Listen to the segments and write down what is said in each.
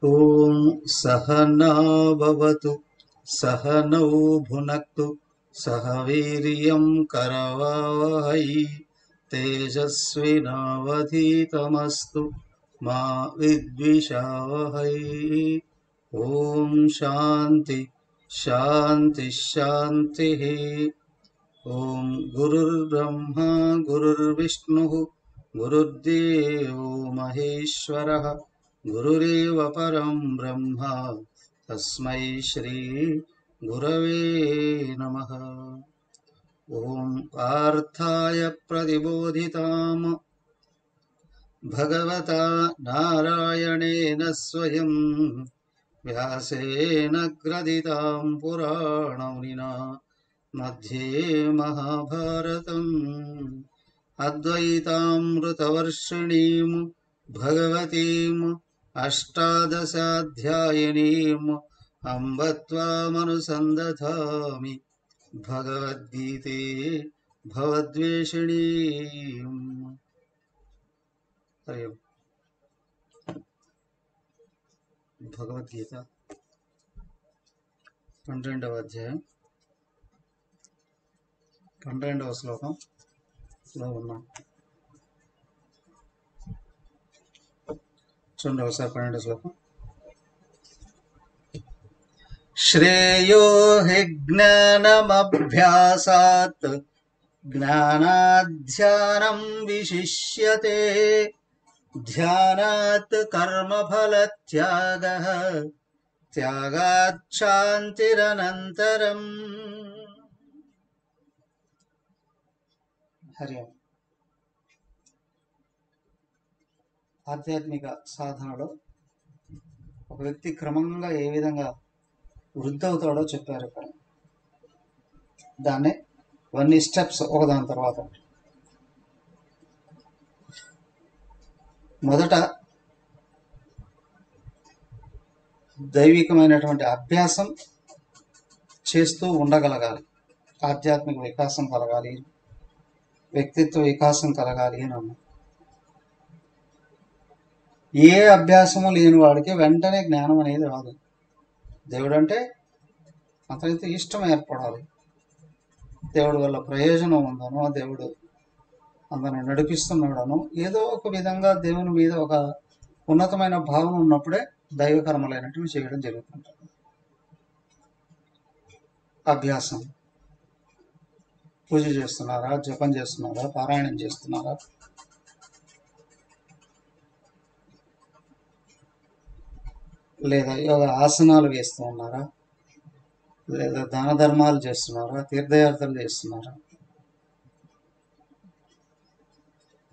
ఓం సహనా భవతు సహనౌ భునక్తు సహ వీర్యం కరవావహై తేజస్వినావధీతమస్తు మా విద్విషావహై. ఓం శాంతి శాంతి శాంతి. ఓం గురుర్బ్రహ్మా గురుర్విష్ణుః గురుర్దేవో మహేశ్వరః గురురేవ పరం బ్రహ్మ తస్మై శ్రీ గురవే నమః. ఓం పార్థాయ ప్రతిబోధితాం భగవతా నారాయణేన స్వయం వ్యాసేన గ్రథితాం పురాణమునినా మధ్యే మహాభారతం అద్వైతామృతవర్షిణీం భగవతీం అష్టాదశాధ్యాయినీం అంబ త్వామనుసందధామి భగవద్గీతే భవద్వేషిణీం. భగవద్గీత 12వ అధ్యాయం 12వ శ్లోకంలో ఉన్నాం. చూడండి ఒకసారి 12వ శ్లోకం. శ్రేయో హి జ్ఞానమభ్యాసాత్ జ్ఞానాధ్యానం విశిష్యతే ధ్యానాత్ కర్మఫలత్యాగః త్యాగాత్ శాంతిరనంతరం. హరి ఓం. ఆధ్యాత్మిక సాధనలో ఒక వ్యక్తి క్రమంగా ఏ విధంగా వృద్ధి అవుతాడో చెప్పారు ఇక్కడ. దాన్నే 1 స్టెప్స్ ఒకదాని తర్వాత. మొదట దైవికమైనటువంటి అభ్యాసం చేస్తూ ఉండగలగాలి. ఆధ్యాత్మిక వికాసం కలగాలి, వ్యక్తిత్వ వికాసం కలగాలి అని అన్నాం. ఏ అభ్యాసము లేని వాడికి వెంటనే జ్ఞానం అనేది రాదు. దేవుడు అంటే అతనితో ఇష్టం ఏర్పడాలి. దేవుడి వల్ల ప్రయోజనం ఉందనో, దేవుడు అతను నడిపిస్తున్నాడనో, ఏదో ఒక విధంగా దేవుని మీద ఒక ఉన్నతమైన భావన ఉన్నప్పుడే దైవ కర్మలైనటువంటి చేయడం జరుగుతుంటుంది. అభ్యాసం. పూజ చేస్తున్నారా, జపం చేస్తున్నారా, పారాయణం చేస్తున్నారా, లేదా యోగా ఆసనాలు వేస్తూ ఉన్నారా, లేదా దాన ధర్మాలు చేస్తున్నారా, తీర్థయాత్రలు చేస్తున్నారా,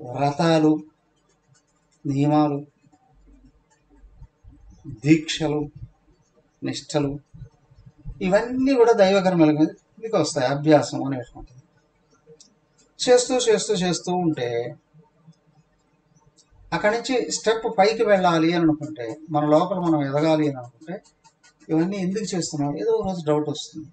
వ్రతాలు, నియమాలు, దీక్షలు, నిష్టలు, ఇవన్నీ కూడా దైవకర్మల మీదకి వస్తాయి. అభ్యాసం అనేటువంటిది చేస్తూ చేస్తూ చేస్తూ ఉంటే అక్కడి నుంచి స్టెప్ పైకి వెళ్ళాలి అని అనుకుంటే, మన లోపల మనం ఎదగాలి అని అనుకుంటే, ఇవన్నీ ఎందుకు చేస్తున్నాం ఏదో రోజు డౌట్ వస్తుంది.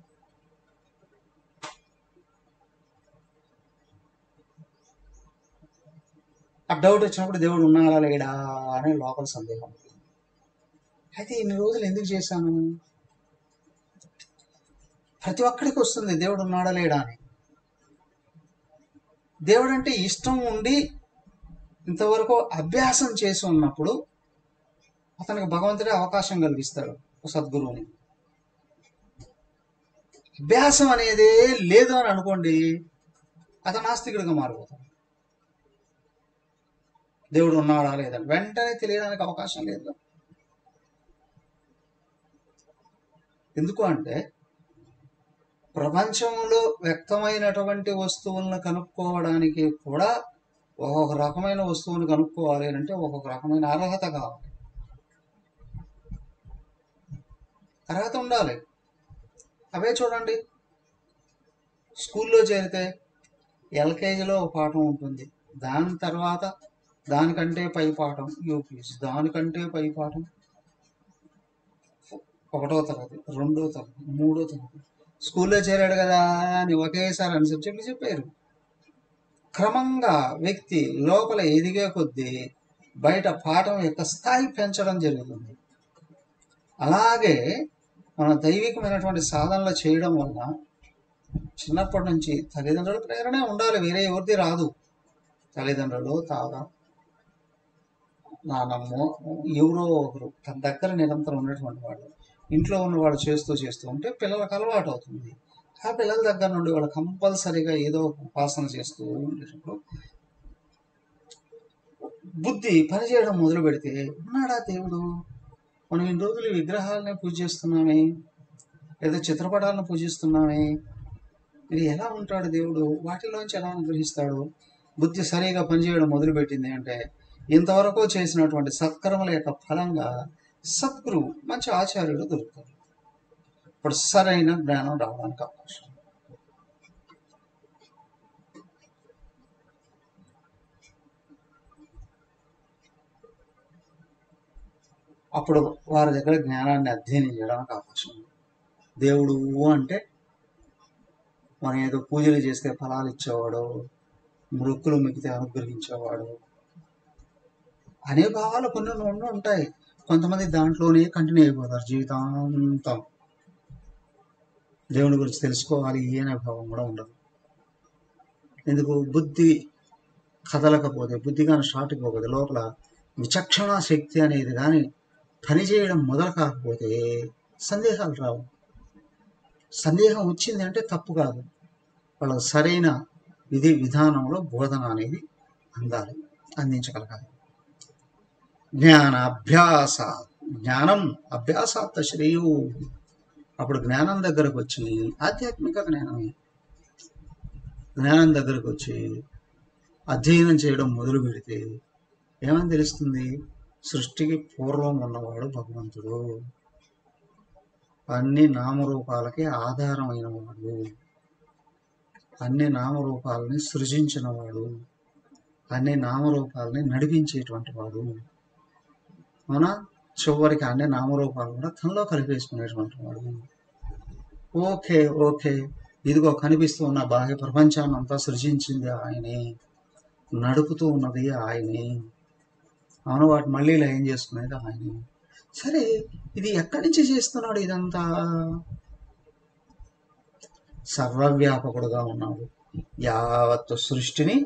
ఆ డౌట్ వచ్చినప్పుడు దేవుడు ఉన్నాడా లేడా అనే లోపల సందేహం. అయితే ఇన్ని రోజులు ఎందుకు చేశాను? ప్రతి ఒక్కడికి వస్తుంది దేవుడు ఉన్నాడా లేడా అని. దేవుడు అంటే ఇష్టం ఉండి ఇంతవరకు అభ్యాసం చేసి ఉన్నప్పుడు అతనికి భగవంతుడే అవకాశం కలిగిస్తాడు, సద్గురువుని. అభ్యాసం అనేది లేదు అని అనుకోండి, అతను నాస్తికుడిగా మారిపోతాడు. దేవుడు ఉన్నాడా లేదని వెంటనే తెలియడానికి అవకాశం లేదు. ఎందుకు అంటే ప్రపంచంలో వ్యక్తమైనటువంటి వస్తువులను కనుక్కోవడానికి కూడా ఒక్కొక్క రకమైన వస్తువుని కనుక్కోవాలి అంటే ఒక్కొక్క రకమైన అర్హత కావాలి. అర్హత ఉండాలి. అవే చూడండి, స్కూల్లో చేరితే ఎల్కేజీలో ఒక పాఠం ఉంటుంది, దాని తర్వాత దానికంటే పై పాఠం యూపీజీ, దానికంటే పై పాఠం 1వ తరగతి, 2వ తరగతి, 3వ తరగతి. స్కూల్లో చేరాడు కదా అని ఒకేసారి అన్ని సబ్జెక్టులు చెప్పారు. క్రమంగా వ్యక్తి లోపల ఎదిగే కొద్దీ బయట పాఠం యొక్క స్థాయి పెంచడం జరుగుతుంది. అలాగే మన దైవికమైనటువంటి సాధనలు చేయడం వల్ల చిన్నప్పటి నుంచి తల్లిదండ్రుల ప్రేరణే ఉండాలి, వేరే ఎవరిది రాదు. తల్లిదండ్రులు, తాత, నానమ్మో ఎవరో ఒకరు తన దగ్గర నిరంతరం ఉన్నటువంటి వాళ్ళు, ఇంట్లో ఉన్న వాళ్ళు చేస్తూ ఉంటే పిల్లలకు అలవాటు అవుతుంది. ఆ పిల్లల దగ్గర నుండి వాళ్ళు కంపల్సరీగా ఏదో ఒక ఉపాసన చేస్తూ ఉండేటప్పుడు బుద్ధి పనిచేయడం మొదలు పెడితే, ఉన్నాడా దేవుడు, మనం ఇన్ని రోజులు విగ్రహాలని పూజిస్తున్నామే, లేదా చిత్రపటాలను పూజిస్తున్నామే, ఇది ఎలా ఉంటాడు దేవుడు, వాటిలోంచి ఎలా అనుగ్రహిస్తాడు? బుద్ధి సరిగా పనిచేయడం మొదలుపెట్టింది అంటే ఇంతవరకు చేసినటువంటి సత్కర్మల యొక్క ఫలంగా సద్గురువు, మంచి ఆచార్యుడు దొరుకుతాడు. ఇప్పుడు సరైన జ్ఞానం రావడానికి అవకాశం. అప్పుడు వారి దగ్గర జ్ఞానాన్ని అధ్యయనం చేయడానికి అవకాశం. దేవుడు అంటే మనం ఏదో పూజలు చేస్తే ఫలాలు ఇచ్చేవాడు, మృక్కులు మిగితే అనుగ్రహించేవాడు అనే భావాలు కొన్ని ఉంటాయి. కొంతమంది దాంట్లోనే కంటిన్యూ అయిపోతారు జీవితాంతం. దేవుని గురించి తెలుసుకోవాలి అనే భావం కూడా ఉండదు. ఎందుకు? బుద్ధి కదలకపోతే, బుద్ధి కానీ స్టార్ట్ అయిపోతే, లోపల విచక్షణ శక్తి అనేది కానీ పనిచేయడం మొదలు కాకపోతే సందేహాలు రావు. సందేహం వచ్చింది అంటే తప్పు కాదు, వాళ్ళకు సరైన విధి విధానంలో బోధన అనేది అందించగలగాలి. జ్ఞానాభ్యాస, జ్ఞానం అభ్యాసాత్ శ్రేయు. అప్పుడు జ్ఞానం దగ్గరకు వచ్చి, ఆధ్యాత్మిక జ్ఞానమే, జ్ఞానం దగ్గరకు వచ్చి అధ్యయనం చేయడం మొదలు పెడితే ఏమని తెలుస్తుంది? సృష్టికి పూర్వం ఉన్నవాడు భగవంతుడు, అన్ని నామరూపాలకి ఆధారమైన వాడు, అన్ని నామరూపాలని సృజించిన వాడు, అన్ని నామరూపాలని నడిపించేటువంటి వాడు. మన చివరికి అన్ని నామరూపాలు కూడా తనలో కలిపేసుకునేటువంటి వాడు. ఓకే, ఇదిగో కనిపిస్తూ ఉన్న బాహ్య ప్రపంచాన్ని అంతా సృజించింది ఆయనే, నడుపుతూ ఉన్నది ఆయనే, అవును, వాటి మళ్ళీ లయం చేసుకునేది ఆయనే. సరే, ఇది ఎక్కడి నుంచి చేస్తున్నాడు ఇదంతా? సర్వవ్యాపకుడుగా ఉన్నాడు, యావత్తు సృష్టిని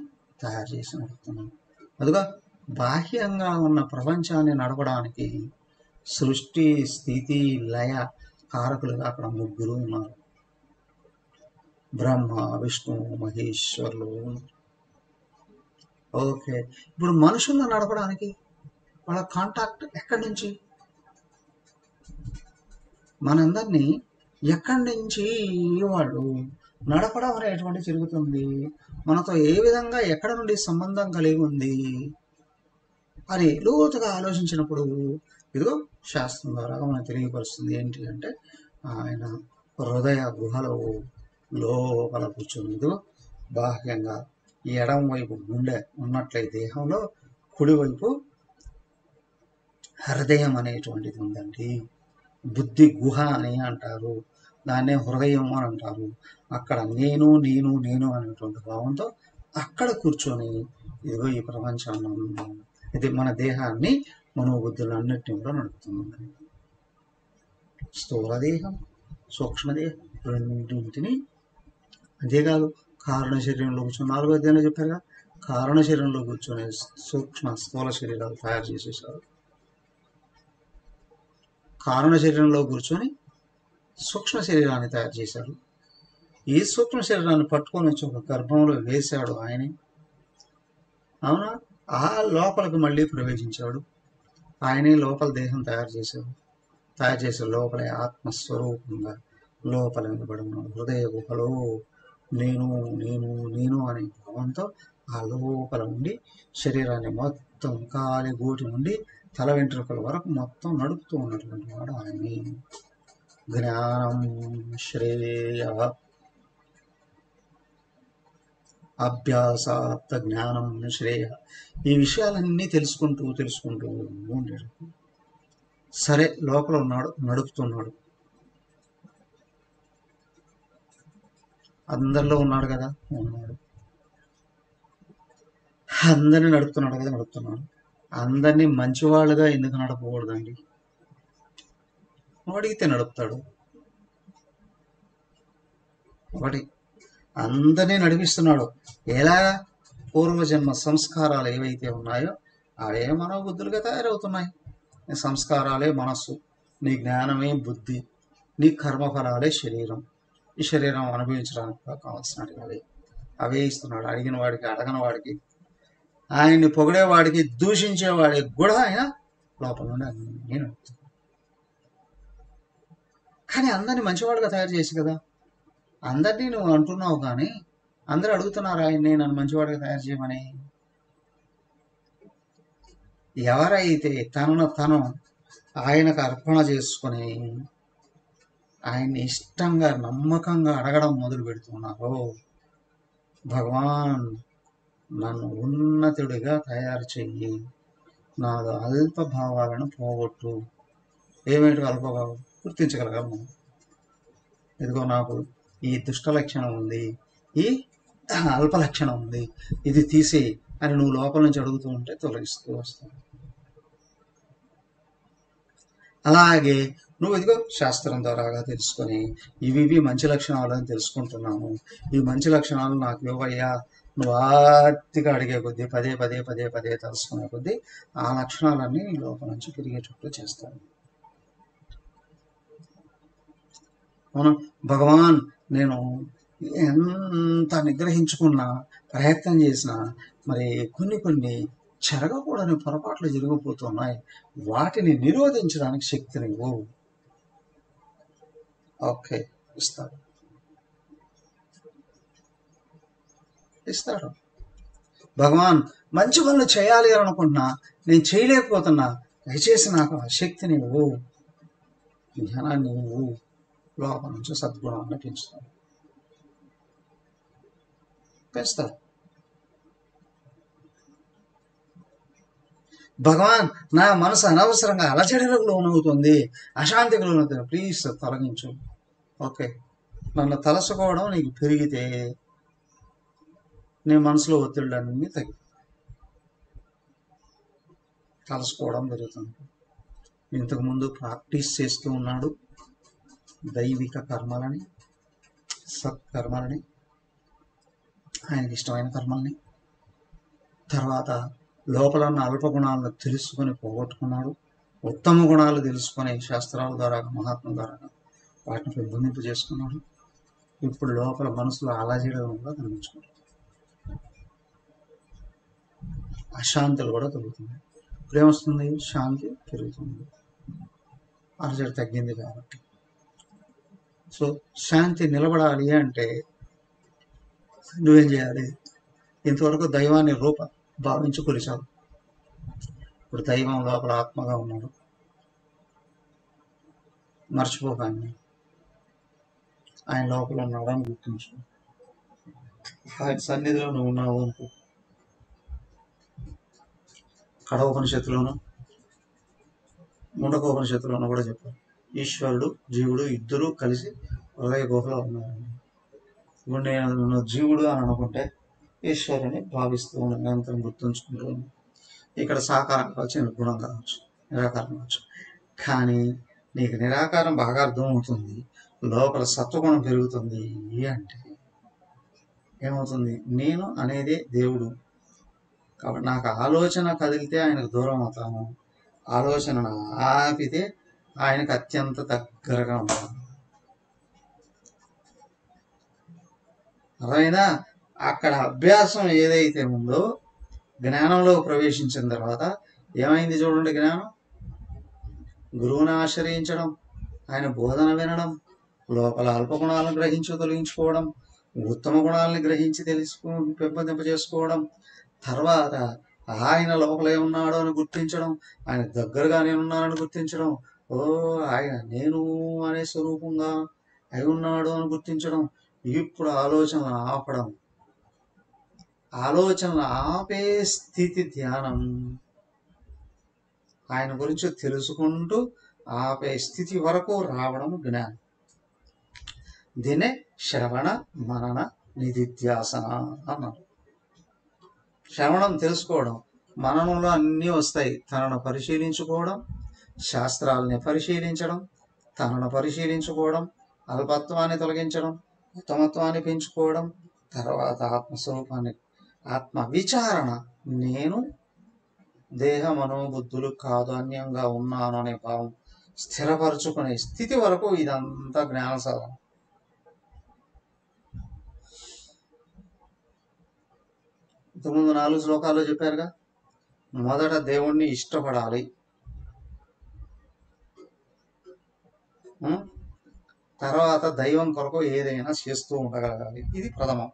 తయారు చేసి నడుపుతున్నాడు. అదిగా బాహ్యంగా ఉన్న ప్రపంచాన్ని నడపడానికి సృష్టి, స్థితి, లయ కారకులుగా అక్కడ ముగ్గురు ఉన్నారు, బ్రహ్మ, విష్ణు, మహేశ్వరులు. ఓకే, ఇప్పుడు మనుషులను నడపడానికి వాళ్ళ కాంటాక్ట్ ఎక్కడి నుంచి? మనందరినీ ఎక్కడి నుంచి వాళ్ళు నడపడం అనేటువంటి జరుగుతుంది? మనతో ఏ విధంగా, ఎక్కడ నుండి సంబంధం కలిగి ఉంది అని లోతుగా ఆలోచించినప్పుడు ఇదిగో శాస్త్రం ద్వారా మనకు తెలియపరుస్తుంది. ఏంటి అంటే, ఆయన హృదయ గుహలో లోపల కూర్చుంది. బాహ్యంగా ఎడం వైపు గుండె ఉన్నట్లయితే దేహంలో, కుడివైపు హృదయం అనేటువంటిది ఉందండి. బుద్ధి గుహ అని అంటారు, దాన్నే హృదయం అని అంటారు. అక్కడ నేను నేను నేను అనేటువంటి భావంతో అక్కడ కూర్చొని ఇదిగో ఈ ప్రపంచాన్ని, ఇది మన దేహాన్ని, మనోబుద్ధులన్నిటిని కూడా నడుపుతుంది. స్థూల దేహం, సూక్ష్మదేహం రెండింటిని, అంతేకాదు కారణ శరీరంలో కూర్చొని 4వ అధ్యాయంలో చెప్పారుగా, కారణ శరీరంలో కూర్చొని సూక్ష్మ స్థూల శరీరాలు తయారు చేసేసారు. కారణ శరీరంలో కూర్చొని సూక్ష్మ శరీరాన్ని తయారు చేశాడు. ఈ సూక్ష్మ శరీరాన్ని పట్టుకొని వచ్చి ఒక గర్భంలో వేశాడు ఆయనే, అవునా? ఆ లోపలికి మళ్ళీ ప్రవేశించాడు ఆయనే, లోపల దేహం తయారు చేసే లోపల ఆత్మస్వరూపంగా లోపల నిలబడి ఉన్నాడు. హృదయ గుహలో నేను నేను నేను అనే భావంతో ఆ లోపల ఉండి శరీరాన్ని మొత్తం కాలి గూటి నుండి తల వెంట్రుకల వరకు మొత్తం నడుపుతూ ఉన్నటువంటి వాడు ఆయనే. జ్ఞానం శ్రేయ అభ్యాసాత్ జ్ఞానం శ్రేయ. ఈ విషయాలన్నీ తెలుసుకుంటూ ఉండేది. సరే, లోపల ఉన్నాడు, నడుపుతున్నాడు, అందరిలో ఉన్నాడు కదా, ఉన్నాడు, అందరినీ నడుపుతున్నాడు కదా, నడుపుతున్నాడు. అందరినీ మంచివాళ్ళుగా ఎందుకు నడపకూడదండి? అడిగితే నడుపుతాడు. ఒకటి, అందరినీ నడిపిస్తున్నాడు. ఎలా? పూర్వజన్మ సంస్కారాలు ఏవైతే ఉన్నాయో అవే మనోబుద్ధులుగా తయారవుతున్నాయి. నీ సంస్కారాలే మనస్సు, నీ జ్ఞానమే బుద్ధి, నీ కర్మఫలాలే శరీరం. ఈ శరీరం అనుభవించడానికి కావాల్సినవి అవే ఇస్తున్నాడు. అడిగిన వాడికి, అడగని వాడికి, ఆయన్ని పొగిడేవాడికి, దూషించేవాడికి కూడా ఆయన లోపల నుండి అన్నీ నడుపుతాడు. కానీ అందరినీ మంచివాడుగా తయారు చేసి కదా, అందరినీ నువ్వు అంటున్నావు, కానీ అందరూ అడుగుతున్నారు ఆయన్ని నన్ను మంచివాడిగా తయారు చేయమని. ఎవరైతే తనను తను ఆయనకు అర్పణ చేసుకుని ఆయన్ని ఇష్టంగా నమ్మకంగా అడగడం మొదలు పెడుతున్నారో, భగవాన్ నన్ను ఉన్నతుడిగా తయారు చెయ్యి, నాలో అల్పభావాలను పోగొట్టు. ఏమిటి అల్పభావం? గుర్తించగలగలను. ఇదిగో నాకు ఈ దుష్ట లక్షణం ఉంది, ఈ అల్ప లక్షణం ఉంది, ఇది తీసి అని నువ్వు లోపల నుంచి అడుగుతూ ఉంటే తొలగిస్తూ వస్తావు. అలాగే నువ్వు ఇదిగో శాస్త్రం ద్వారాగా తెలుసుకొని ఇవి మంచి లక్షణాలు అని తెలుసుకుంటున్నాను, ఈ మంచి లక్షణాలు నాకు ఇవ్వయ్యా, నువ్వు ఆర్తిగా అడిగే కొద్దీ, పదే పదే పదే పదే తెలుసుకునే కొద్దీ ఆ లక్షణాలన్నీ నీ లోపల నుంచి తిరిగే చుట్టూ చేస్తాను. మనం భగవాన్ నేను ఎంత నిగ్రహించుకున్నా, ప్రయత్నం చేసినా మరి కొన్ని జరగకూడని పొరపాట్లు జరిగిపోతున్నాయి, వాటిని నిరోధించడానికి శక్తి నువ్వు. ఓకే, ఇస్తాడు భగవాన్. మంచి పనులు చేయాలి అని అనుకుంటున్నా, నేను చేయలేకపోతున్నా, దయచేసి నాకు ఆ శక్తిని నువ్వు, జ్ఞానాన్ని నువ్వు, లోపల నుంచి సద్గుణాన్ని పెంచుతాడు. భగవాన్ నా మనసు అనవసరంగా అలజడిలకు లోనవుతుంది, అశాంతికి లోనవుతుంది, ప్లీజ్ తొలగించు. ఓకే, నన్ను తలసుకోవడం నీకు పెరిగితే నీ మనసులో ఒత్తిళ్ళన్నీ తలసుకోవడం జరుగుతుంది. ఇంతకుముందు ప్రాక్టీస్ చేస్తూ ఉన్నాడు దైవిక కర్మలని, సత్కర్మలని, ఆయనకి ఇష్టమైన కర్మల్ని. తర్వాత లోపల ఉన్న అల్ప గుణాలను తెలుసుకొని పోగొట్టుకున్నాడు, ఉత్తమ గుణాలు తెలుసుకొని శాస్త్రాల ద్వారా, మహాత్మ ద్వారా వాటిని పెంపొందింపు చేసుకున్నాడు. ఇప్పుడు లోపల మనసులో అలజడిగా కనిపించుకున్నాడు, అశాంతులు కూడా తగ్గుతుంది. ఇప్పుడు ఏమొస్తుంది? శాంతి పెరుగుతుంది, అలజడి తగ్గింది కాబట్టి. సో శాంతి నిలబడాలి అంటే నువ్వేం చేయాలి? ఇంతవరకు దైవాన్ని భావించి కొలిచావు, ఇప్పుడు దైవం లోపల ఆత్మగా ఉన్నాడు, మర్చిపోకాన్ని ఆయన లోపల ఉన్నాడు అని గుర్తించు. ఆయన సన్నిధిలో నువ్వు ఉన్నావు అనుకో. కఠోపనిషత్తులోను ముండకోపనిషత్తులోను కూడా చెప్పారు, ఈశ్వరుడు జీవుడు ఇద్దరూ కలిసి ఒకే గుహలో ఉన్నారండి. ఇప్పుడు నేను జీవుడు అని అనుకుంటే ఈశ్వరుని భావిస్తూ నిరంతరం గుర్తుంచుకుంటూ, ఇక్కడ సాకారం కావచ్చు, నిర్గుణం కావచ్చు, నిరాకారం కావచ్చు. కానీ నీకు నిరాకారం బాగా అర్థమవుతుంది, లోపల సత్వగుణం పెరుగుతుంది అంటే ఏమవుతుంది? నేను అనేదే దేవుడు కాబట్టి నాకు ఆలోచన కదిలితే ఆయనకు దూరం అవుతాను, ఆలోచనను ఆపితే ఆయనకు అత్యంత దగ్గరగా ఉంటాను. అదైనా అక్కడ అభ్యాసం ఏదైతే ఉందో, జ్ఞానంలో ప్రవేశించిన తర్వాత ఏమైంది చూడండి. జ్ఞానం గురువుని ఆశ్రయించడం, ఆయన బోధన వినడం, లోపల అల్పగుణాలను గ్రహించి తొలగించుకోవడం, ఉత్తమ గుణాలను గ్రహించి పెంపొందింప చేసుకోవడం, తర్వాత ఆయన లోపల ఏమున్నాడో అని గుర్తించడం, ఆయన దగ్గరగా నేనున్నానని గుర్తించడం, ఓ ఆయన నేను అనే స్వరూపంగా అయి ఉన్నాడు అని గుర్తించడం. ఇప్పుడు ఆలోచనలు ఆపడం, ఆలోచనలు ఆపే స్థితి ధ్యానం. ఆయన గురించి తెలుసుకుంటూ ఆపే స్థితి వరకు రావడం జ్ఞానం. దీన్నే శ్రవణ మనన నిధిధ్యాసన అన్నారు. శ్రవణం తెలుసుకోవడం, మననంలో అన్నీ వస్తాయి. తనను పరిశీలించుకోవడం, శాస్త్రాలని పరిశీలించడం, తనను పరిశీలించుకోవడం, అల్పత్వాన్ని తొలగించడం, ఉత్తమత్వాన్ని పెంచుకోవడం, తర్వాత ఆత్మస్వరూపాన్ని, ఆత్మ విచారణ. నేను దేహ మనోబుద్ధులు కాదు, అన్యంగా ఉన్నాను అనే భావం స్థిరపరచుకునే స్థితి వరకు ఇదంతా జ్ఞాన సాధన. ఇంతకుముందు 4 శ్లోకాల్లో చెప్పారుగా, మొదట దేవుణ్ణి ఇష్టపడాలి, తర్వాత దైవం కొరకు ఏదైనా చేస్తూ ఉండగలగాలి. ఇది ప్రథమం.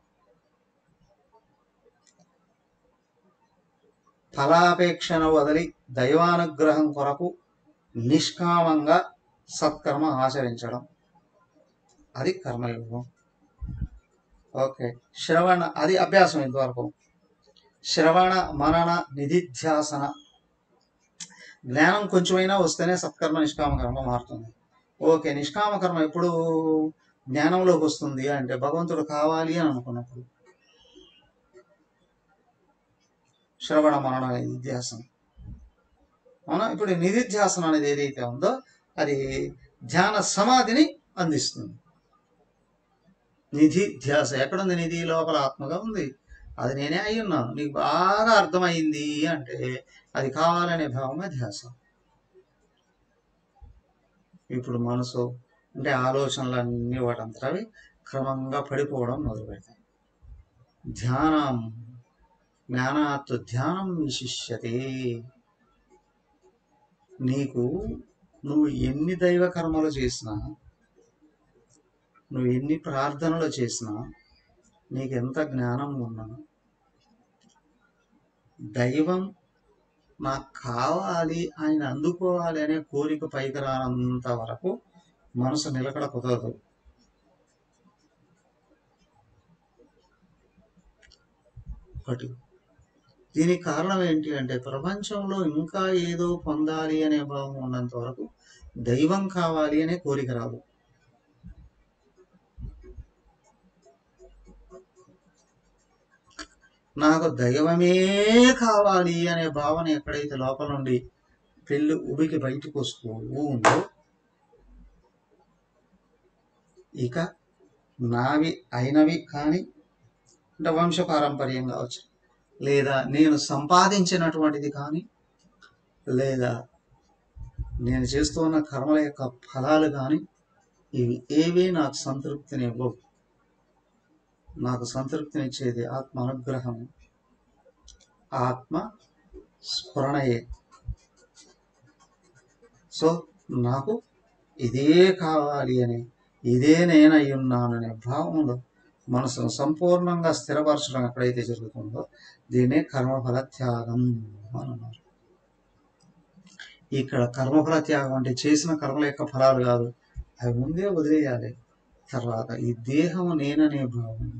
ఫలాపేక్షను వదిలి దైవానుగ్రహం కొరకు నిష్కామంగా సత్కర్మ ఆచరించడం, అది కర్మయోగం. ఓకే, శ్రవణ, అది అభ్యాసం. ఇంతవరకు శ్రవణ మనన నిధిధ్యాసన. జ్ఞానం కొంచెమైనా వస్తేనే సత్కర్మ నిష్కామ కర్మ మారుతుంది. ఓకే, నిష్కామ కర్మ ఎప్పుడు జ్ఞానంలోకి వస్తుంది అంటే భగవంతుడు కావాలి అని అనుకున్నప్పుడు. శ్రవణ మనన నిధిధ్యాసన. అవునా? ఇప్పుడు నిధిధ్యాసన అనేది ఏదైతే ఉందో అది ధ్యాన సమాధిని అందిస్తుంది. నిధి ధ్యాస ఎక్కడుంది? నిధి లోపల ఆత్మగా ఉంది. అది నేనే అయి ఉన్నాను. నీకు బాగా అర్థమైంది అంటే అది కావాలనే భావమే ధ్యాస. ఇప్పుడు మనసు అంటే ఆలోచనలన్నీ వాటంతా అవి క్రమంగా పడిపోవడం మొదలు పెడతాయి. ధ్యానం, జ్ఞానాత్ ధ్యానం విశిష్యతే. నువ్వు ఎన్ని దైవ కర్మలు చేసినా, నువ్వు ఎన్ని ప్రార్థనలు చేసినా, నీకెంత జ్ఞానం ఉన్నా, దైవం నాకు కావాలి, ఆయన అందుకోవాలి అనే కోరిక పైకి రానంత వరకు మనసు నిలకడ కుదరదు. ఒకటి. దీనికి కారణం ఏంటి అంటే ప్రపంచంలో ఇంకా ఏదో పొందాలి అనే భావం ఉన్నంత వరకు దైవం కావాలి అనే కోరిక రాదు. నాకు దైవమే కావాలి అనే భావన ఎక్కడైతే లోపల నుండి పెళ్ళి ఉబికి బయటకు వస్తూ ఉందో, ఇక నావి అయినవి కానీ అంటే వంశపారంపర్యం కావచ్చు, లేదా నేను సంపాదించినటువంటిది కానీ, లేదా నేను చేస్తున్న కర్మల యొక్క ఫలాలు కానీ, ఇవి ఏవి నాకు సంతృప్తినివ్వవు. నాకు సంతృప్తినిచ్చేది ఆత్మ అనుగ్రహం, ఆత్మ స్ఫురణయే. సో నాకు ఇదే కావాలి అని, ఇదే నేనై ఉన్నాననే భావంలో మనసును సంపూర్ణంగా స్థిరపరచడం ఎక్కడైతే జరుగుతుందో దీన్నే కర్మఫల త్యాగం అని అన్నారు. ఇక్కడ కర్మఫల త్యాగం అంటే చేసిన కర్మల యొక్క ఫలాలు కాదు, అవి ముందే వదిలేయాలి. తర్వాత ఈ దేహం నేననే భావం,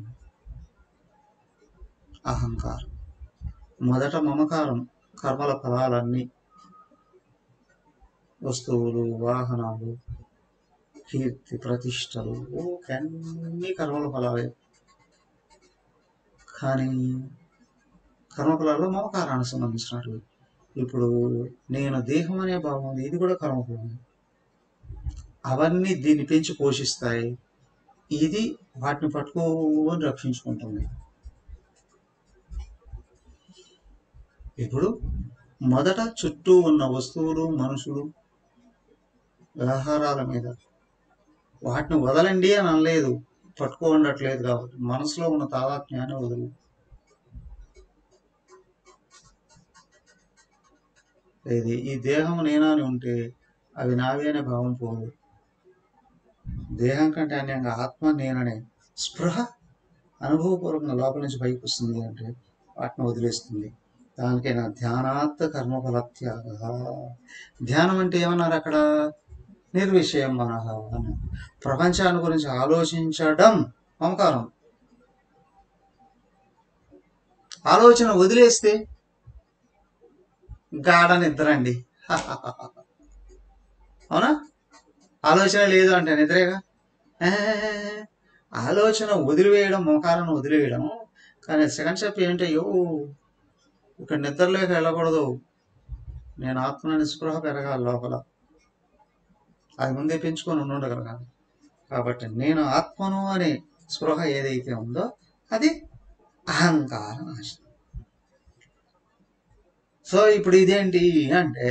అహంకారం, మొదట మమకారం, కర్మల ఫలాలన్నీ, వస్తువులు, వాహనాలు, కీర్తి, ప్రతిష్టలు, అన్ని కర్మల ఫలాలే. కానీ కర్మఫలాల్లో మమకారానికి సంబంధించినట్లు. ఇప్పుడు నేను దేహం అనే భావం ఉంది, ఇది కూడా కర్మఫలం. అవన్నీ దీన్ని పెంచి పోషిస్తాయి, ఇది వాటిని పట్టుకొని రక్షించుకుంటుంది. ఇప్పుడు మొదట చుట్టూ ఉన్న వస్తువులు, మనుషులు, వ్యవహారాల మీద వాటిని వదలండి అని అనలేదు, పట్టుకోండట్లేదు. కాబట్టి మనసులో ఉన్న తాదాత్మ్యాన్ని వదలు. ఇది ఈ దేహం నేనా అని ఉంటే అవి నావి అనే భావం పోదు. దేహం కంటే అన్యంగా ఆత్మ నేననే స్పృహ అనుభవపూర్వకంగా లోపల నుంచి పైకి వస్తుంది అంటే వాటిని వదిలేస్తుంది. దానికైనా ధ్యానాత్ కర్మఫల త్యాగ. ధ్యానం అంటే ఏమన్నారు అక్కడ? నిర్విషయం మనః అని. ప్రపంచాన్ని గురించి ఆలోచించడం మమకారం. ఆలోచన వదిలేస్తే గాఢ నిద్ర అండి. అవునా? ఆలోచన లేదు అంటే నిద్రేగా. ఆలోచన వదిలివేయడం, మమకారాన్ని వదిలివేయడం. కానీ సెకండ్ స్టెప్ ఏంటి? అయ్యో ఇక్కడ నిద్రలేక వెళ్ళకూడదు, నేను ఆత్మని స్పృహ పెరగాలి లోపల, అది ముందే పెంచుకొని ఉండగలగాలి. కాబట్టి నేను ఆత్మను అనే స్పృహ ఏదైతే ఉందో అది అహంకార నాశనం. సో ఇప్పుడు ఇదేంటి అంటే,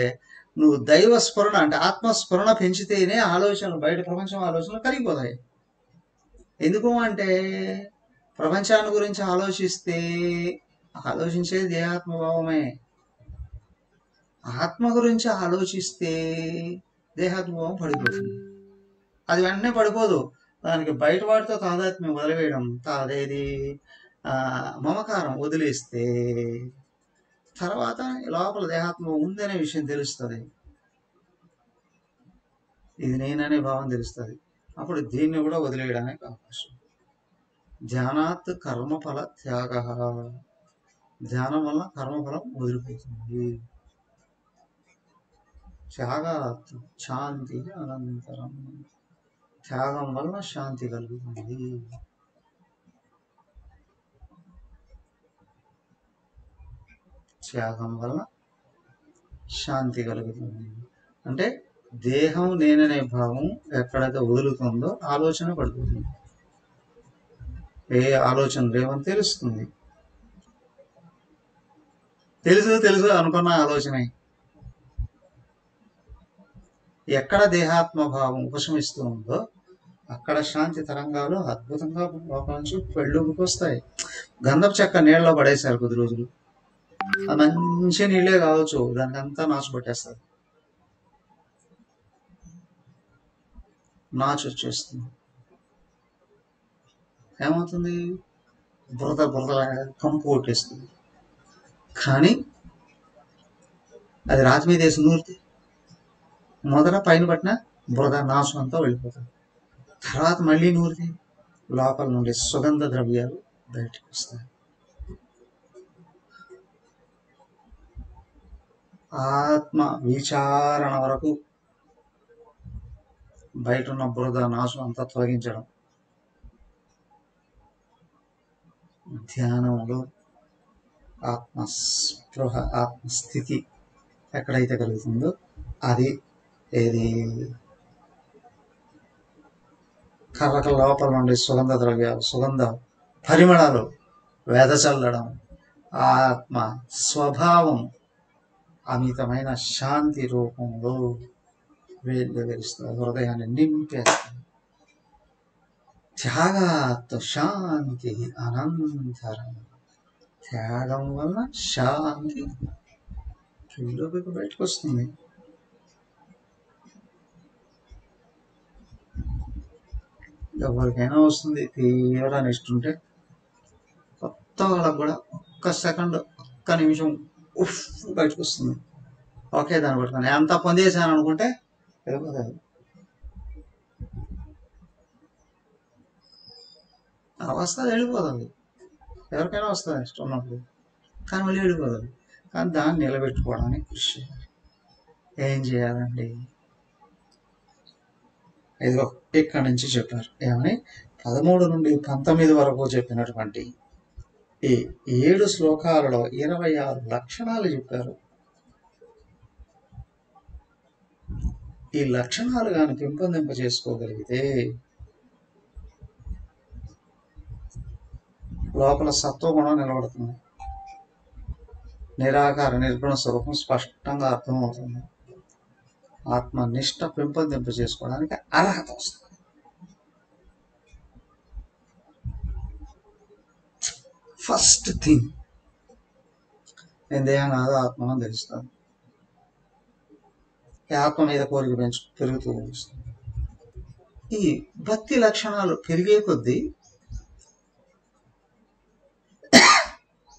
నువ్వు దైవ స్ఫురణ అంటే ఆత్మస్ఫురణ పెంచితేనే ఆలోచనలు, బయట ప్రపంచం ఆలోచనలు కరిగిపోతాయి. ఎందుకు అంటే ప్రపంచాన్ని గురించి ఆలోచించేది దేహాత్మభావమే. ఆత్మ గురించి ఆలోచిస్తే దేహాత్మభావం పడిపోతుంది. అది వెంటనే పడిపోదు, దానికి బయట వాటితో తాదాత్మ్యం వదిలివేయడం, అదేది మమకారం వదిలేస్తే తర్వాత లోపల దేహాత్మ ఉందనే విషయం తెలుస్తుంది, ఇది నేననే భావం తెలుస్తుంది. అప్పుడు దీన్ని కూడా వదిలేయడానికి అవకాశం. ధ్యానాత్ కర్మఫల త్యాగ, ధ్యానం వల్ల కర్మఫలం వదిలిపోతుంది. త్యాగాత్ శాంతి అనంతరం, త్యాగం వల్ల శాంతి కలుగుతుంది. త్యాగం వల్ల శాంతి కలుగుతుంది అంటే దేహం నేననే భావం ఎక్కడైతే వదులుతుందో ఆలోచన పడుతుంది. ఏ ఆలోచన లేవని తెలుస్తుంది, తెలుసు అనుకున్న ఆలోచనే. ఎక్కడ దేహాత్మ భావం ఉపశమిస్తూ ఉందో అక్కడ శాంతి తరంగాలు అద్భుతంగా లోపల నుంచి పెళ్ళుకి వస్తాయి. గంధపు చెక్క నీళ్ళలో పడేశారు కొద్ది రోజులు, అది మంచి నీళ్ళే కావచ్చు, దానికి అంతా నాచు పట్టేస్తుంది, నాచు వచ్చేస్తుంది. ఏమవుతుంది? బురద కంపు కొట్టేస్తుంది. కానీ అది రాతి మీద వేసి నూరితే మొదట పైన పట్టిన బురద నాశం అంతా వెళ్ళిపోతుంది. తర్వాత మళ్ళీ నూరితే లోపల నుండి సుగంధ ద్రవ్యాలు బయటకు వస్తాయి. ఆత్మ విచారణ వరకు బయట ఉన్న బురద నాశం అంతా తొలగించడం. ధ్యానంలో ఆత్మస్పృహ, ఆత్మస్థితి ఎక్కడైతే కలుగుతుందో అది ఏది కర్రక లోపల నుండి సుగంధ ద్రవ్యాలు, సుగంధ పరిమళాలు వెదచల్లడం, ఆత్మ స్వభావం అమితమైన శాంతి రూపంలో వెలువరిస్తుంది, హృదయాన్ని నింపేస్తుంది. త్యాగాత్ శాంతి అనంతరం, త్యాగం వల్ల శాంతి బయటకు వస్తుంది. ఎవరికైనా వస్తుంది, తీవ్ర నిష్ఠుంటే కొత్త వాళ్ళకు కూడా ఒక్క సెకండ్, ఒక్క నిమిషం బయటకు వస్తుంది. ఓకే, దాన్ని పట్టుకొని ఎంత పొందేసాను అనుకుంటే వెళ్ళిపోతుంది. అవస్థ వెళ్ళిపోతుంది, ఎవరికైనా వస్తుంది ఇష్టం ఉన్నప్పుడు, కానీ మళ్ళీ వెళ్ళిపోతుంది. కానీ దాన్ని నిలబెట్టుకోవడానికి కృషి చేయాలి. ఏం చేయాలండి? ఇదిగో ఇక్కడి నుంచి చెప్పారు ఏమని, 13 నుండి 19 వరకు చెప్పినటువంటి ఈ 7 శ్లోకాలలో 26 లక్షణాలు చెప్పారు. ఈ లక్షణాలు కానీ పెంపొందింప చేసుకోగలిగితే లోపల సత్వగుణం నిలబడుతుంది, నిరాకార నిర్గుణ స్వరూపం స్పష్టంగా అర్థమవుతుంది, ఆత్మనిష్ట పెంపొందింప చేసుకోవడానికి అర్హత వస్తుంది. ఫస్ట్ థింగ్, నేను దేహం కాదు ఆత్మను తెలుస్తాను. ఈ ఆత్మ మీద కోరిక పెరుగుతూ వస్తుంది. ఈ భక్తి లక్షణాలు పెరిగే కొద్దీ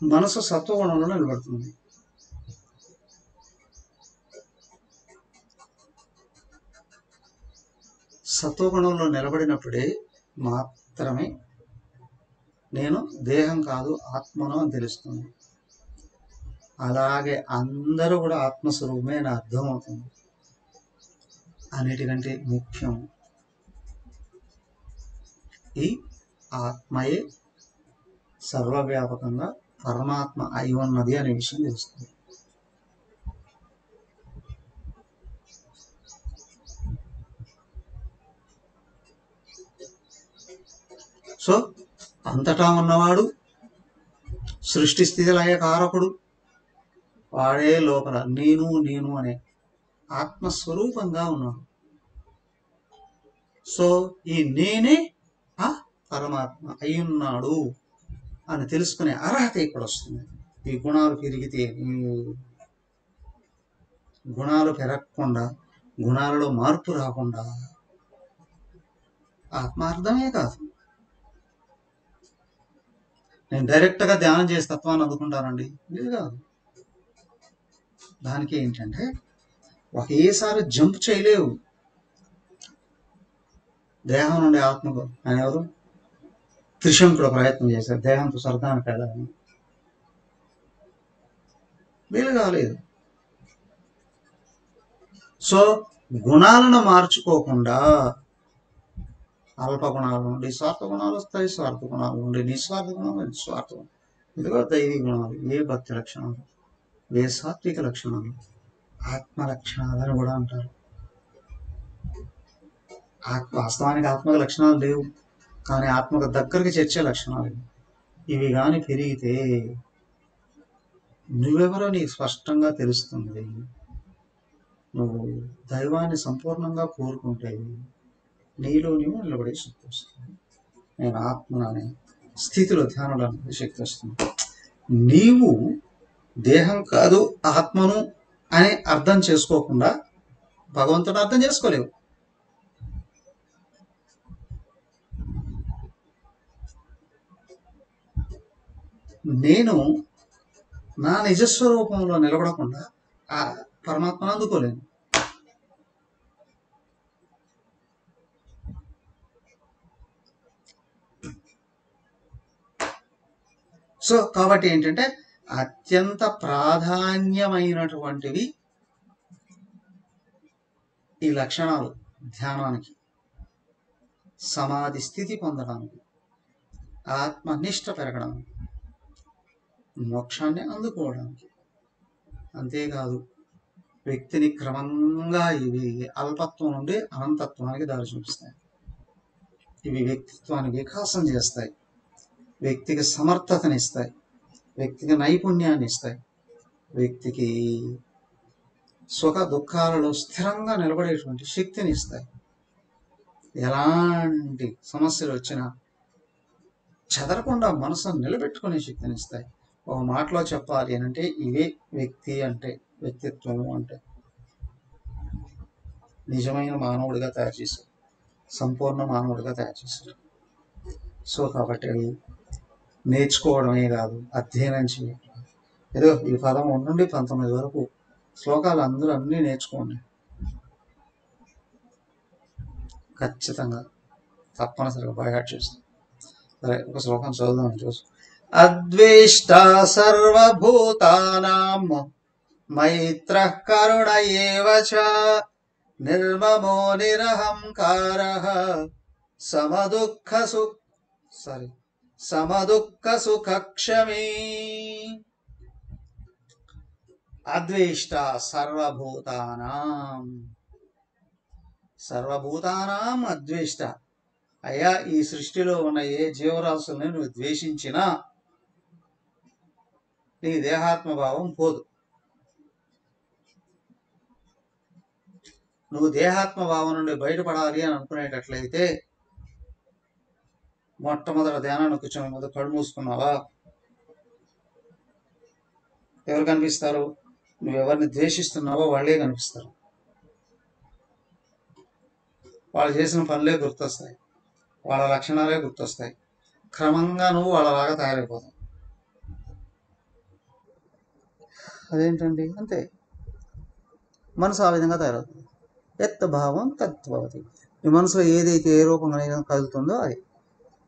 మనసు సత్వగుణంలో నిలబడుతుంది. సత్వగుణంలో నిలబడినప్పుడే మాత్రమే నేను దేహం కాదు ఆత్మను అని తెలుస్తుంది. అలాగే అందరూ కూడా ఆత్మస్వరూపమే అని అర్థం అవుతుంది. అన్నిటికంటే ముఖ్యం ఈ ఆత్మయే సర్వవ్యాపకంగా పరమాత్మ అయి ఉన్నది అనే విషయం తెలుస్తుంది. సో అంతటా ఉన్నవాడు, సృష్టి స్థితి లయ కారకుడు, వాడే లోపల నేను నేను అనే ఆత్మస్వరూపంగా ఉన్నాడు. సో ఈ నేనే ఆ పరమాత్మ అయి ఉన్నాడు అని తెలుసుకునే అర్హత ఇక్కడ వస్తుంది. ఈ గుణాలు పెరిగితే, ఈ గుణాలు పెరగకుండా, గుణాలలో మార్పు రాకుండా ఆత్మ అర్థమే కాదు. నేను డైరెక్ట్గా ధ్యానం చేసి తత్వాన్ని అందుకుంటానండి, ఇది కాదు. దానికి ఏంటంటే ఒకేసారి జంప్ చేయలేవు దేహం నుండి ఆత్మకు. ఆయన ఎవరు? త్రిశంకుడు ప్రయత్నం చేశారు దేహంతో స్వర్గానికి వెళ్ళాలని, వీలు కాలేదు. సో గుణాలను మార్చుకోకుండా అల్ప గుణాల నుండి స్వార్థ గుణాలు వస్తాయి, స్వార్థ గుణాల నుండి నిస్వార్థ గుణాలు, నిస్వార్థ గుణాలు, ఇదిగో దైవీ గుణాలు, ఏ భక్తి లక్షణాలు, ఏ సాత్విక లక్షణాలు, ఆత్మ లక్షణాలు అని కూడా అంటారు. వాస్తవానికి ఆత్మక లక్షణాలు లేవు, కానీ ఆత్మకు దగ్గరికి చేర్చే లక్షణాలు ఇవి కానీ పెరిగితే నువ్వెవరో నీకు స్పష్టంగా తెలుస్తుంది. నువ్వు దైవాన్ని సంపూర్ణంగా కోరుకుంటే నీలో నీవు నిలబడే శక్తి వస్తుంది. నేను ఆత్మ అనే స్థితిలో ధ్యానంలో శక్తి వస్తుంది. నీవు దేహం కాదు ఆత్మను అని అర్థం చేసుకోకుండా భగవంతుడు అర్థం చేసుకోలేవు. నేను నా నిజస్వరూపంలో నిలబడకుండా ఆ పరమాత్మను అందుకోలేను. సో కాబట్టి ఏంటంటే అత్యంత ప్రాధాన్యమైనటువంటివి ఈ లక్షణాలు ధ్యానానికి, సమాధి స్థితి పొందడానికి, ఆత్మనిష్ట పెరగడానికి, మోక్షాన్ని అందుకోవడానికి. అంతేకాదు వ్యక్తిని క్రమంగా ఇవి అల్పత్వం నుండి అనంతత్వానికి దారి చూపిస్తాయి. ఇవి వ్యక్తిత్వానికి వికాసం చేస్తాయి, వ్యక్తికి సమర్థతనిస్తాయి, వ్యక్తికి నైపుణ్యాన్ని ఇస్తాయి, వ్యక్తికి సుఖ దుఃఖాలలో స్థిరంగా నిలబడేటువంటి శక్తిని ఇస్తాయి. ఎలాంటి సమస్యలు వచ్చినా చెదరకుండా మనసును నిలబెట్టుకునే శక్తిని ఇస్తాయి. ఒక మాటలో చెప్పాలి అంటే ఇవే వ్యక్తి అంటే, వ్యక్తిత్వము అంటే. నిజమైన మానవుడిగా తయారు చేశారు, సంపూర్ణ మానవుడిగా తయారు చేశారు. సో కాబట్టి నేర్చుకోవడమే కాదు, అధ్యయనం చేయాలి. ఏదో ఈ పదం 1 నుండి 19 వరకు శ్లోకాలు అందరూ అన్నీ నేర్చుకోండి ఖచ్చితంగా, తప్పనిసరిగా బైహార్ట్ చేస్తాం. సరే, ఒక శ్లోకం చదువుదాం ఈరోజు. అద్వేష్ట సర్వభూతానాం మైత్రః కరుణ ఏవ చ నిర్మమో నిరహంకారః సమదుఃఖ సుఖక్షమీ. అద్వేష్ట సర్వభూతానాం అద్వేష్ట. అయ్యా, ఈ సృష్టిలో ఉన్న ఏ జీవరాశుల్ని నువ్వు ద్వేషించినా నీ దేహాత్మభావం పోదు. నువ్వు దేహాత్మభావం నుండి బయటపడాలి అని అనుకునేటట్లయితే మొట్టమొదటి ధ్యానాన్ని కూర్చొని ముందు కళ్ళు మూసుకున్నావా, ఎవరు కనిపిస్తారు? నువ్వెవరిని ద్వేషిస్తున్నావో వాళ్ళే కనిపిస్తారు. వాళ్ళు చేసిన పనులే గుర్తొస్తాయి, వాళ్ళ లక్షణాలే గుర్తొస్తాయి. క్రమంగా నువ్వు వాళ్ళలాగా తయారైపోతావు. అదేంటండి, అంతే, మనసు ఆ విధంగా తయారవుతుంది. యత్ భావం తద్భవతి. నీ మనసులో ఏదైతే ఏ రూపంగా కదులుతుందో అది.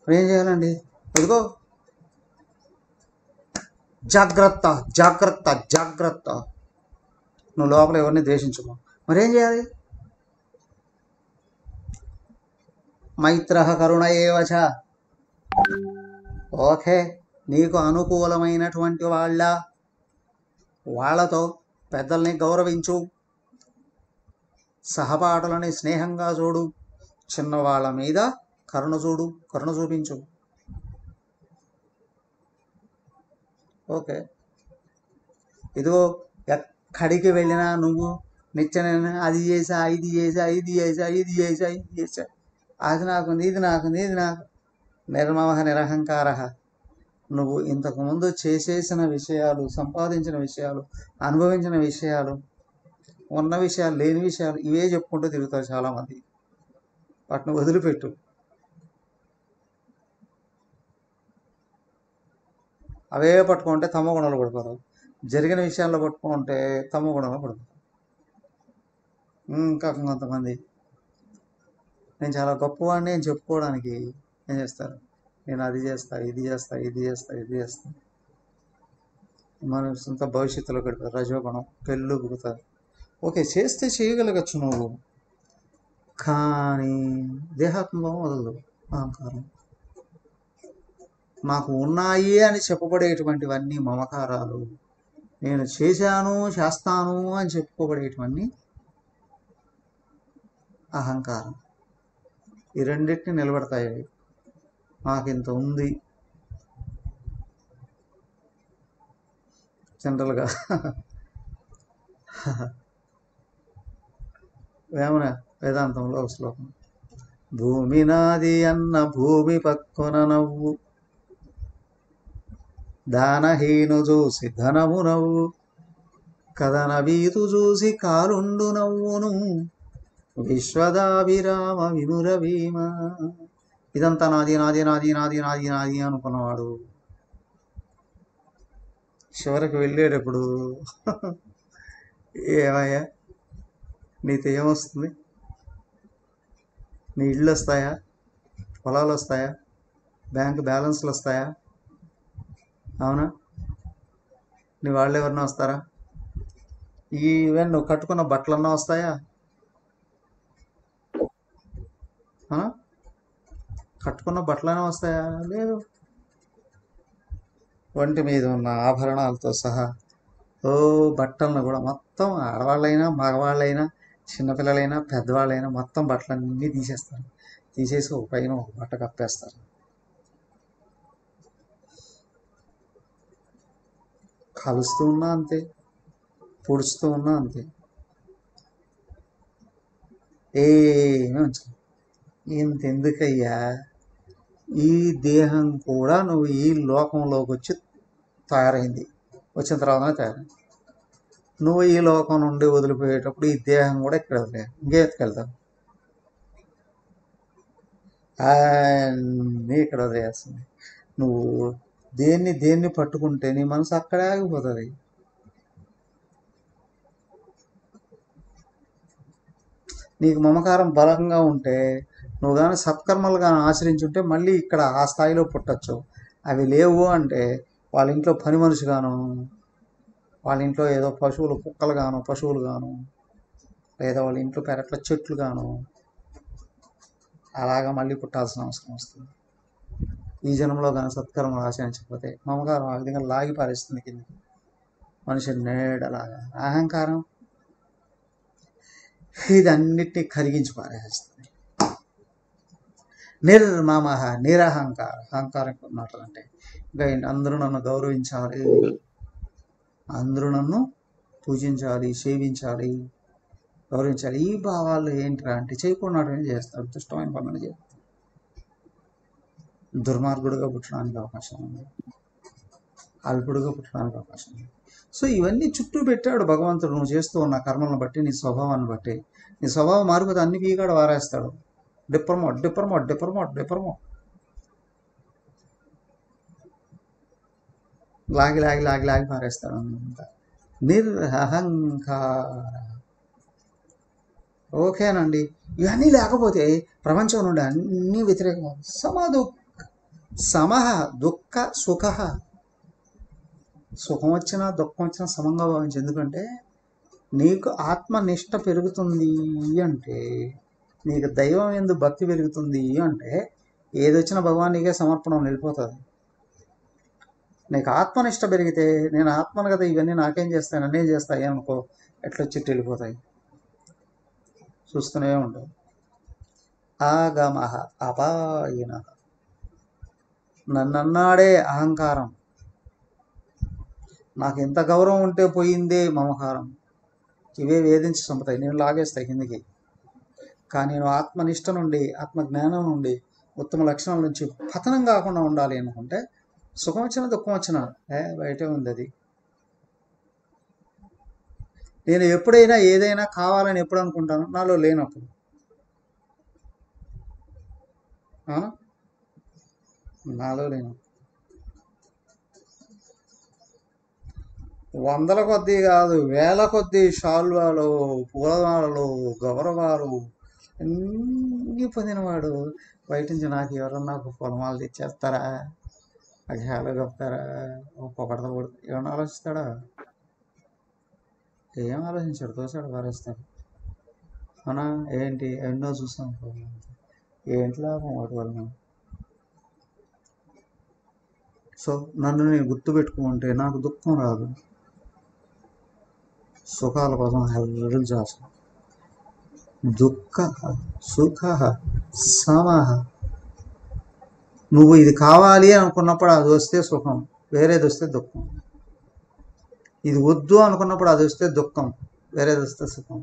మరి ఏం చేయాలండి? ఇదిగో జాగ్రత్త, జాగ్రత్త, జాగ్రత్త. నువ్వు లోపల ఎవరిని ద్వేషించుకో. మరేం చేయాలి? మైత్ర కరుణ ఏవచ. ఓకే, నీకు అనుకూలమైనటువంటి వాళ్ళతో పెద్దల్ని గౌరవించు, సహపాఠులని స్నేహంగా చూడు, చిన్నవాళ్ళ మీద కరుణ చూపించు. ఓకే, ఇదిగో ఎక్కడికి వెళ్ళినా నువ్వు నిత్యన అది చేసా, ఇది చేసా, ఇది చేసా, ఇది చేసా, ఇది చేసా, అది నాకుంది, ఇది నాకుంది, ఇది నాకు. నిర్మమ నిరహంకార. నువ్వు ఇంతకుముందు చేసేసిన విషయాలు, సంపాదించిన విషయాలు, అనుభవించిన విషయాలు, ఉన్న విషయాలు, లేని విషయాలు, ఇవే చెప్పుకుంటూ తిరుగుతారు చాలామంది. వాటిని వదిలిపెట్టు. అవే పట్టుకుంటే తమ గుణాలు పడిపోతావు. జరిగిన విషయాల్లో పట్టుకుంటే తమ గుణంలో పడిపోతావు. ఇంకా కొంతమంది నేను చాలా గొప్పవాడిని అని చెప్పుకోవడానికి ఏం చేస్తారు? నేను అది చేస్తా, ఇది చేస్తా, ఇది చేస్తా, ఇది చేస్తా. మన సొంత భవిష్యత్తులో గడిపారు. రజోగుణం పెళ్ళు పుడతారు. ఓకే, చేస్తే చేయగలగచ్చు నువ్వు, కానీ దేహాత్మకం వదలదు. అహంకారం. నాకు ఉన్నాయి అని చెప్పబడేటువంటివన్నీ మమకారాలు. నేను చేశాను, చేస్తాను అని చెప్పుకోబడేటివన్నీ అహంకారం. ఈ రెండింటిని నిలబెడతాయి. నాకు ఇంత ఉంది జనరల్గా. వేమన వేదాంతంలో ఒక శ్లోకం, భూమి నాది అన్న భూమి పక్కున నవ్వు, దానహీను చూసి ధనము నవ్వు, కథన వీతు చూసి కాలుండు నవ్వును, విశ్వదాభిరామ వినురవీమ. ఇదంతా నాది నాది నాది నాది నాది నాది అనుకున్నవాడు చివరికి వెళ్ళేటప్పుడు ఏమయ్యా నీతో ఏమొస్తుంది? నీ ఇళ్ళు వస్తాయా? పొలాలు వస్తాయా? బ్యాంక్ బ్యాలెన్స్లు వస్తాయా? అవునా? నీ వాళ్ళు ఎవరన్నా వస్తారా? ఈవెన్ నువ్వు కట్టుకున్న బట్టలన్నా వస్తాయా? కట్టుకున్న బట్టలైనా వస్తాయా? లేదు. ఒంటి మీద ఉన్న ఆభరణాలతో సహా బట్టలను కూడా మొత్తం ఆడవాళ్ళైనా మగవాళ్ళైనా చిన్నపిల్లలైనా పెద్దవాళ్ళైనా మొత్తం బట్టలన్నీ తీసేస్తారు. తీసేసి ఒక పైన ఒక బట్ట కప్పేస్తారు. కలుస్తూ ఉన్నా అంతే, పొడుస్తూ ఉన్నా అంతే. ఏమీ ఉంచు. ఇంతెందుకయ్యా, ఈ దేహం కూడా నువ్వు ఈ లోకంలోకి వచ్చిన తర్వాతనే తయారైంది. నువ్వు ఈ లోకం నుండి వదిలిపోయేటప్పుడు ఈ దేహం కూడా ఇక్కడ వదిలే, ఇంకెత్తుకెళ్తావు. అన్నీ ఇక్కడ వదిలేస్తుంది. నువ్వు దేన్ని పట్టుకుంటే నీ మనసు అక్కడే ఆగిపోతుంది. నీకు మమకారం బలంగా ఉంటే, నువ్వు కానీ సత్కర్మలు కానీ ఆచరించుంటే మళ్ళీ ఇక్కడ ఆ స్థాయిలో పుట్టచ్చు. అవి లేవు అంటే వాళ్ళ ఇంట్లో పని మనిషి గాను, వాళ్ళ ఇంట్లో ఏదో కుక్కలు గాను, పశువులు గాను, లేదా వాళ్ళ ఇంట్లో పెరట్ల చెట్లు గాను, అలాగా మళ్ళీ పుట్టాల్సిన అవసరం వస్తుంది. ఈ జన్మలో కానీ సత్కర్మలు ఆచరించకపోతే మమకారం ఆ విధంగా లాగి పారేస్తుంది కిందకి, మనిషి నేడలాగా. అహంకారం ఇదన్నిటినీ కరిగించి పారేస్తుంది. నిర్మమ నిరహంకార. అహంకారం మాటలంటే ఇంకా అందరూ నన్ను గౌరవించాలి, అందరూ నన్ను పూజించాలి, సేవించాలి, గౌరవించాలి. ఈ భావాలు ఏంటిరా అంటే చేయకుండా చేస్తాడు, దుష్టమైన పనులు చేస్తాడు, దుర్మార్గుడుగా పుట్టడానికి అవకాశం ఉంది, అల్పుడుగా పుట్టడానికి అవకాశం ఉంది. సో ఇవన్నీ చుట్టూ పెట్టాడు భగవంతుడు. నువ్వు చేస్తూ ఉన్న కర్మలను బట్టి, నీ స్వభావాన్ని బట్టి. నీ స్వభావం మారిపోతే అన్ని పీకాడు వారేస్తాడు. డిప్రమోట్ డిప్రమోట్ డిప్రమోట్ డిప్రమోట్ లాగి లాగి లాగి లాగి పారేస్తాడు అంతా. నిర్హంకార. ఓకేనండి. ఇవన్నీ లేకపోతే ప్రపంచం నుండి అన్నీ వ్యతిరేకం. సమహ దుఃఖ సుఖ. సుఖం వచ్చినా దుఃఖం వచ్చినా సమంగా భావించి. ఎందుకంటే నీకు ఆత్మనిష్ట పెరుగుతుంది అంటే, నీకు దైవం ఎందు భక్తి పెరుగుతుంది అంటే, ఏదొచ్చినా భగవాన్ నీకే సమర్పణం వెళ్ళిపోతుంది. నీకు ఆత్మనిష్ట పెరిగితే, నేను ఆత్మను కదా, ఇవన్నీ నాకేం చేస్తాయి, నన్నేం చేస్తాయి అనుకో, ఎట్లొచ్చి వెళ్ళిపోతాయి. చూస్తూనే ఉంటావు. ఆగమ అపాయిన. నన్నన్నాడే అహంకారం. నాకు ఎంత గౌరవం ఉంటే పోయిందే మమకారం. ఇవే వేధించి చంపుతాయి, నేను లాగేస్తాయి కిందికి. కానీ నేను ఆత్మనిష్ట నుండి, ఆత్మజ్ఞానం నుండి, ఉత్తమ లక్షణాల నుంచి పతనం కాకుండా ఉండాలి అనుకుంటే, సుఖం వచ్చినా దుఃఖం వచ్చినా బయటే ఉంది అది. నేను ఎప్పుడైనా ఏదైనా కావాలని ఎప్పుడు అనుకుంటాను, నాలో లేనప్పుడు. నాలో లేనప్పుడు వందల కొద్దీ కాదు, వేల కొద్దీ షాల్వాలు, పూలమాలలు, గౌరవాలు అన్నీ పొందినవాడు బయట నుంచి నాకు ఎవరన్నా పొలమాలు తెచ్చేస్తారా, అఘాలు కప్తారా, పొగడత కొడుతా, ఏమన్నా ఆలోచిస్తాడా? ఏం ఆలోచించాడు, తోసాడు పారేస్తాడు. అవునా? ఏంటి ఎన్నో చూస్తాం, ఏంటి లాభం వాటి వలన? సో నన్ను నేను గుర్తుపెట్టుకుంటే నాకు దుఃఖం రాదు. సుఖాల కోసం హెల్లు చేస్తాం. దుఃఖ సుఖ సమహ. నువ్వు ఇది కావాలి అనుకున్నప్పుడు అది వస్తే సుఖం, వేరేది వస్తే దుఃఖం. ఇది వద్దు అనుకున్నప్పుడు అది వస్తే దుఃఖం, వేరేది వస్తే సుఖం.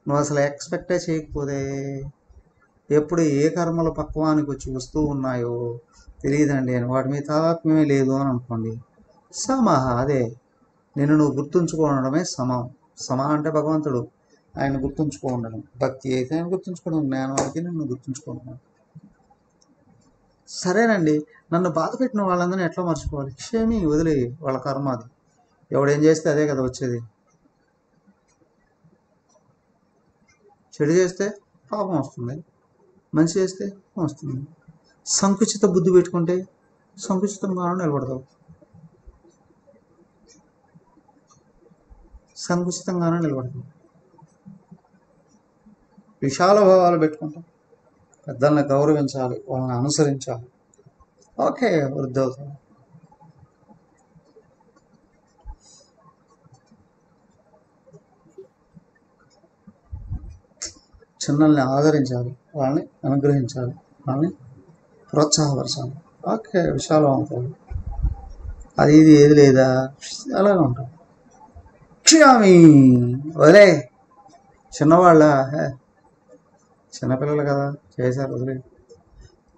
నువ్వు అసలు ఎక్స్పెక్టే చేయకపోతే, ఎప్పుడు ఏ కర్మలు పక్వానికి వచ్చి వస్తూ ఉన్నాయో తెలియదండి అని, వాటి మీద తాదాత్మ్యమే లేదు అని అనుకోండి, సమహ. అదే నేను నువ్వు గుర్తుంచుకోవడమే సమం. సమ అంటే భగవంతుడు, ఆయన గుర్తుంచుకో ఉండడం. భక్తి అయితే ఆయన గుర్తుంచుకోవడం, జ్ఞానం అయితే నిన్ను గుర్తుంచుకోవడం. సరేనండి, నన్ను బాధ పెట్టిన వాళ్ళందరినీ ఎట్లా మర్చిపోవాలి? క్షేమి, వదిలే, వాళ్ళ కర్మ అది. ఎవడేం చేస్తే అదే కదా వచ్చేది. చెడు చేస్తే పాపం వస్తుంది, మంచి చేస్తే వస్తుంది. సంకుచిత బుద్ధి పెట్టుకుంటే సంకుచితంగా నిలబడతావు, సంకుచితంగానే నిలబడతావు. విశాల భావాలు పెట్టుకుంటాం, పెద్దల్ని గౌరవించాలి, వాళ్ళని అనుసరించాలి. ఓకే, వృద్ధి అవుతాం. చిన్నల్ని ఆదరించాలి, వాళ్ళని అనుగ్రహించాలి, వాళ్ళని ప్రోత్సాహపరచాలి. ఓకే, విశాలం అవుతాడు. అది ఇది ఏది లేదా, అలాగే ఉంటాం. క్షయామి, వదిలే. చిన్నవాళ్ళ, చిన్నపిల్లలు కదా, చేశారు వదిలే.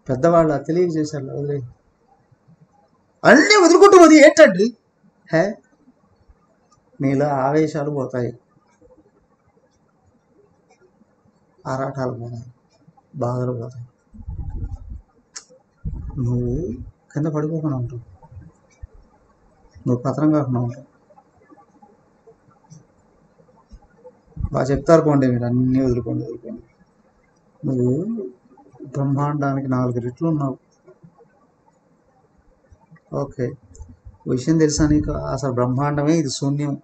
పెద్దవాళ్ళ తెలియక చేశారు, వదిలే. అన్నీ వదులుకుంటూ పోతే ఏంటండి? నీలో ఆవేశాలు పోతాయి, ఆరాటాలు పోతాయి, బాధలు పోతాయి. నువ్వు కింద పడిపోకుండా ఉంటావు, నువ్వు పతనం కాకుండా ఉంటావు. బాగా చెప్తారు, పోండి మీరు అన్నీ వదులుకోండి. నువ్వు బ్రహ్మాండానికి 4 రెట్లు ఉన్నావు. ఓకే, విషయం తెలుసా నీకు? అసలు బ్రహ్మాండమే ఇది శూన్యం,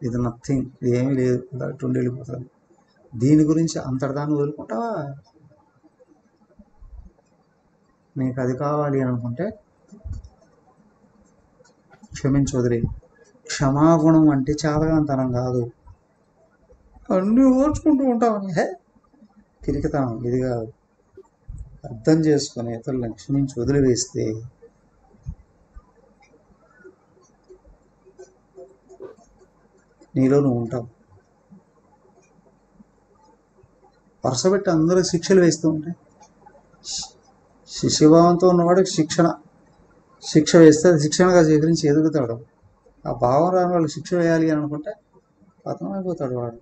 ఇది నథింగ్, ఇది ఏమీ లేదు, అటు వెళ్ళిపోతుంది. దీని గురించి అంతటిదాన్ని వదులుకుంటావా? నీకు అది కావాలి అనుకుంటే క్షమించి వదిలే. క్షమాగుణం అంటే చాదగాంతనం కాదు, అన్నీ ఓర్చుకుంటూ ఉంటామని తిరిగితాం. ఇది కాదు. అర్థం చేసుకుని ఇతరులను క్షమించి వదిలివేస్తే నీలో నువ్వు ఉంటావు. వరుసపెట్టి అందరూ శిక్షలు వేస్తూ ఉంటాయి. శిశుభావంతో ఉన్నవాడికి శిక్ష వేస్తే శిక్షణగా స్వీకరించి ఎదుగుతాడు. ఆ భావం రాని వాళ్ళకి శిక్ష వేయాలి అని అనుకుంటే పతనమైపోతాడు వాడు.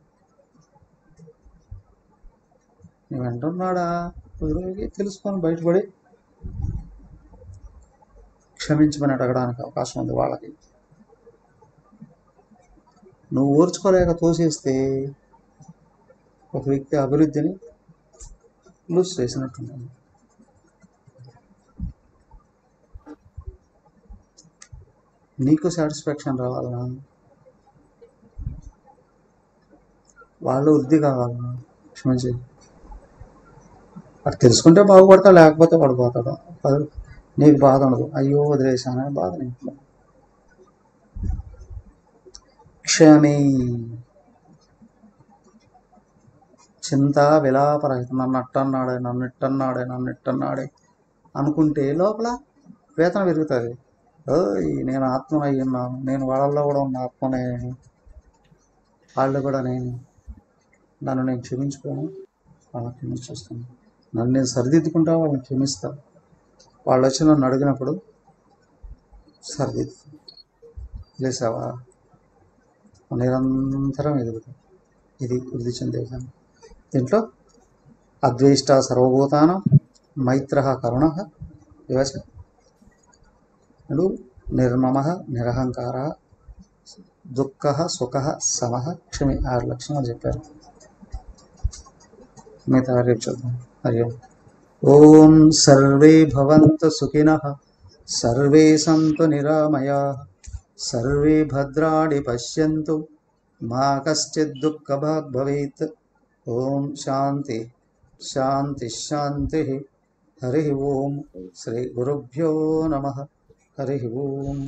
నువ్వు వెంటున్నాడా, రోజులకి తెలుసుకొని బయటపడి క్షమించమని అడగడానికి అవకాశం ఉంది వాళ్ళకి. నువ్వు ఓర్చుకోలేక తోసేస్తే ఒక వ్యక్తి అభివృద్ధిని లూజ్ చేసినట్టుంది. నీకు సాటిస్ఫాక్షన్ రావాలన్నా, వాళ్ళు వృద్ధి కావాలన్నా క్షమించి అది తెలుసుకుంటే బాగుపడతాడు, లేకపోతే పడిపోతాడు. నీకు బాధ ఉండదు, అయ్యో వదిలేశానని బాధ నీకు. క్షమి చింత విలాపరహితం. నన్ను ఇట్టన్నాడే అనుకుంటే లోపల వేతన పెరుగుతుంది. నేను ఆత్మ అయ్యున్నాను, నేను వాళ్ళల్లో కూడా ఉన్న ఆత్మనే, వాళ్ళు కూడా నన్ను నేను క్షమించుకోను, వాళ్ళని క్షమించేస్తాను. నన్ను నేను సరిదిద్దుకుంటా, వాళ్ళని క్షమిస్తా. వాళ్ళు వచ్చి నన్ను అడిగినప్పుడు సరిదిద్దు, లేసావా, నిరంతరం ఎదుగుతాం. ఇది వృద్ధి చెందే విధానం. దీంట్లో అద్వేష్ట సర్వభూతానం, మైత్ర కరుణ, వివచ, నిర్మమ, నిరహంకార, దుఃఖ సుఖ సమ, క్షమి. 6 లక్షణాలు చెప్పారు. మిగతా రేపు చూద్దాం. హరి ఓం. ఓం సర్వే భవంతు సుఖినః, సర్వే సంతు నిరామయాః, సర్వే భద్రాణి పశ్యంతు, మా కశ్చిద్ దుఃఖభాగ్ భవేత్. ఓం శాంతి శాంతి శాంతి. హరి ఓం. శ్రీ గురుభ్యో నమః. హరి ఓం.